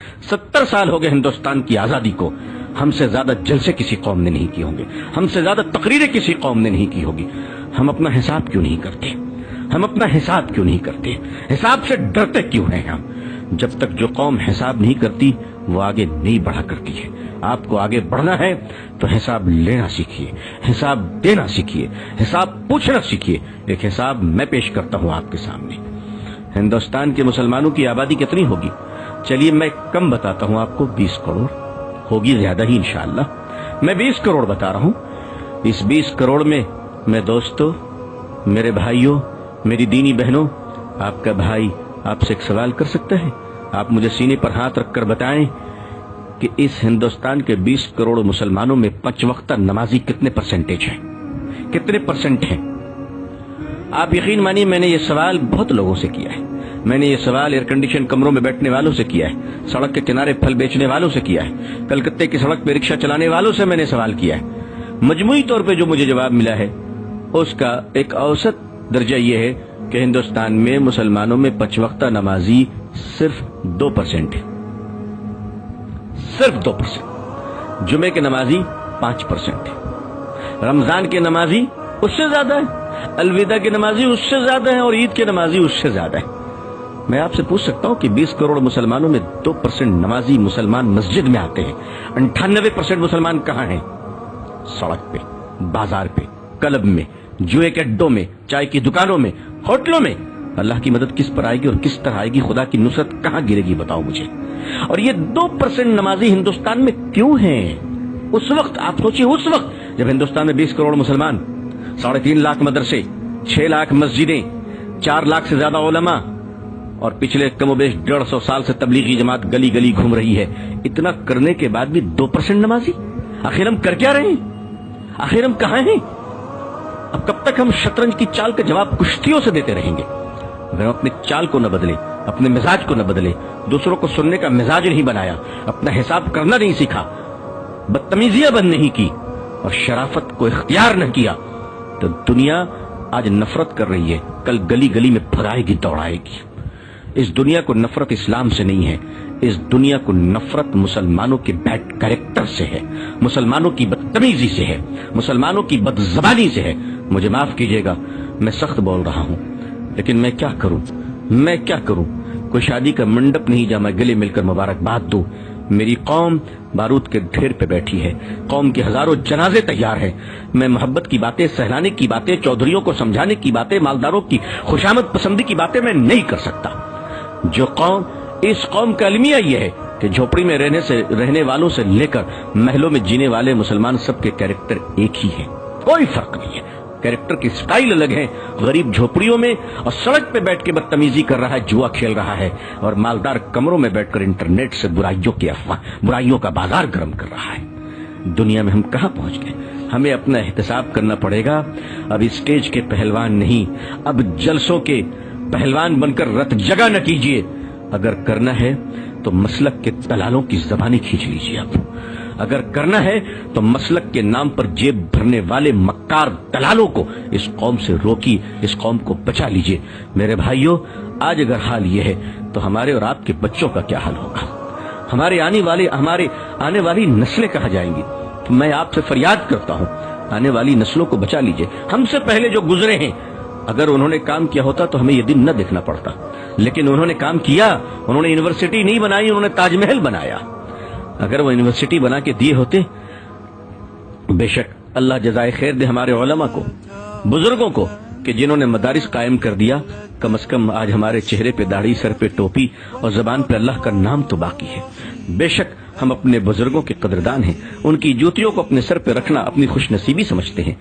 70 سال ہو گئے ہندوستان کی آزادی کو، ہم سے زیادہ جلسے کسی قوم نے نہیں کیے ہوں گے، ہم سے زیادہ تقریریں کسی قوم نے نہیں کی ہوگی۔ ہم اپنا حساب کیوں نہیں کرتے؟ ہم اپنا حساب کیوں نہیں کرتے؟ حساب سے ڈرتے کیوں ہیں ہم؟ جب تک جو قوم حساب نہیں کرتی وہ آگے نہیں بڑھا کرتی ہے۔ آپ کو آگے بڑھنا ہے تو حساب لینا سیکھیے، حساب دینا سیکھیے، حساب پوچھنا سیکھیے۔ ایک حساب میں پیش کرتا ہوں آپ کے سامنے۔ ہندوستان کے مسلمانوں کی آبادی کتنی ہوگی؟ چلیے میں کم بتاتا ہوں آپ کو، 20 کروڑ ہوگی، زیادہ ہی انشاءاللہ۔ میں 20 کروڑ بتا رہا ہوں۔ اس 20 کروڑ میں دوستو، میرے بھائیوں، میری دینی بہنوں، آپ کا بھائی آپ سے ایک سوال کر سکتا ہے؟ آپ مجھے سینے پر ہاتھ رکھ کر بتائیں کہ اس ہندوستان کے 20 کروڑ مسلمانوں میں 5 وقتہ نمازی کتنے پرسنٹیج ہیں؟ کتنے پرسنٹ ہیں؟ آپ یقین مانیے میں نے یہ سوال بہت لوگوں سے کیا ہے۔ میں نے یہ سوال ایئر کنڈیشن کمروں میں بیٹھنے والوں سے کیا ہے، سڑک کے کنارے پھل بیچنے والوں سے کیا ہے، کلکتے کی سڑک پہ رکشہ چلانے والوں سے میں نے سوال کیا ہے۔ مجموعی طور پہ جو مجھے جواب ملا ہے اس کا ایک اوسط درجہ یہ ہے کہ ہندوستان میں مسلمانوں میں 5 وقتہ نمازی صرف 2% ہے، صرف 2%۔ جمعے کے نمازی 5% ہے، رمضان کے نمازی اس سے زیادہ ہے، الوداع کے نمازی اس سے زیادہ ہیں، اور عید کے نمازی اس سے زیادہ ہے۔ میں آپ سے پوچھ سکتا ہوں کہ 20 کروڑ مسلمانوں میں 2% نمازی مسلمان مسجد میں آتے ہیں، 98% مسلمان کہاں ہیں؟ سڑک پہ، بازار پہ، کلب میں، جوئے کے اڈوں میں، چائے کی دکانوں میں، ہوٹلوں میں۔ اللہ کی مدد کس پر آئے گی اور کس طرح آئے گی؟ خدا کی نصرت کہاں گرے گی بتاؤ مجھے؟ اور یہ 2% نمازی ہندوستان میں کیوں ہیں؟ اس وقت آپ سوچیے، اس وقت جب ہندوستان میں 20 کروڑ مسلمان، 3.5 لاکھ مدرسے، 6 لاکھ مسجدیں، 4 لاکھ سے زیادہ علماء، اور پچھلے کم و بیش 150 سال سے تبلیغی جماعت گلی گلی گھوم رہی ہے، اتنا کرنے کے بعد بھی 2% نمازی؟ آخر ہم کر کیا رہے ہیں؟ آخر ہم کہاں ہیں؟ اب کب تک ہم شطرنج کی چال کا جواب کشتیوں سے دیتے رہیں گے؟ اگر ہم اپنے چال کو نہ بدلے، اپنے مزاج کو نہ بدلے، دوسروں کو سننے کا مزاج نہیں بنایا، اپنا حساب کرنا نہیں سیکھا، بدتمیزیاں بند نہیں کی، اور شرافت کو اختیار نہ کیا، تو دنیا آج نفرت کر رہی ہے، کل گلی گلی میں بھگائے گی، دوڑائے گی۔ اس دنیا کو نفرت اسلام سے نہیں ہے، اس دنیا کو نفرت مسلمانوں کے بیڈ کریکٹر سے ہے، مسلمانوں کی بدتمیزی سے ہے، مسلمانوں کی بد زبانی سے ہے۔ مجھے معاف کیجیے گا، میں سخت بول رہا ہوں، لیکن میں کیا کروں؟ میں کیا کروں؟ کوئی شادی کا منڈپ نہیں جہاں میں گلے مل کر مبارکباد دوں۔ میری قوم بارود کے ڈھیر پہ بیٹھی ہے، قوم کے ہزاروں جنازے تیار ہیں۔ میں محبت کی باتیں، سہلانے کی باتیں، چودھریوں کو سمجھانے کی باتیں، مالداروں کی خوشامد پسندی کی باتیں میں نہیں کر سکتا۔ جو قوم، اس قوم کا المیہ یہ ہے کہ جھوپڑی میں رہنے والوں سے لے کر محلوں میں جینے والے مسلمان سب کے کیریکٹر ایک ہی ہیں، کوئی فرق نہیں ہے، کیریکٹر کی سٹائل الگ ہے۔ غریب جھوپڑیوں میں اور سڑک پہ بیٹھ کے بدتمیزی کر رہا ہے، جوا کھیل رہا ہے، اور مالدار کمروں میں بیٹھ کر انٹرنیٹ سے برائیوں کا بازار گرم کر رہا ہے۔ دنیا میں ہم کہاں پہنچ گئے؟ ہمیں اپنا احتساب کرنا پڑے گا۔ اب اسٹیج کے پہلوان نہیں، اب جلسوں کے پہلوان بن کر رت جگہ نہ کیجیے۔ اگر کرنا ہے تو مسلک کے دلالوں کی زبانیں کھینچ لیجیے۔ اب اگر کرنا ہے تو مسلک کے نام پر جیب بھرنے والے مکار دلالوں کو اس قوم سے روکی، اس قوم کو بچا لیجیے۔ میرے بھائیوں، آج اگر حال یہ ہے تو ہمارے اور آپ کے بچوں کا کیا حال ہوگا؟ ہمارے آنے والی نسلیں کہاں جائیں گی؟ تو میں آپ سے فریاد کرتا ہوں، آنے والی نسلوں کو بچا لیجیے۔ ہم سے پہلے جو گزرے ہیں، اگر انہوں نے کام کیا ہوتا تو ہمیں یہ دن نہ دیکھنا پڑتا، لیکن انہوں نے کام کیا، انہوں نے یونیورسٹی نہیں بنائی، انہوں نے تاج محل بنایا۔ اگر وہ یونیورسٹی بنا کے دیے ہوتے، بے شک اللہ جزائے خیر دے ہمارے علماء کو، بزرگوں کو، کہ جنہوں نے مدارس قائم کر دیا، کم از کم آج ہمارے چہرے پہ داڑھی، سر پہ ٹوپی اور زبان پہ اللہ کا نام تو باقی ہے۔ بے شک ہم اپنے بزرگوں کے قدردان ہیں، ان کی جوتیوں کو اپنے سر پہ رکھنا اپنی خوش نصیبی سمجھتے ہیں۔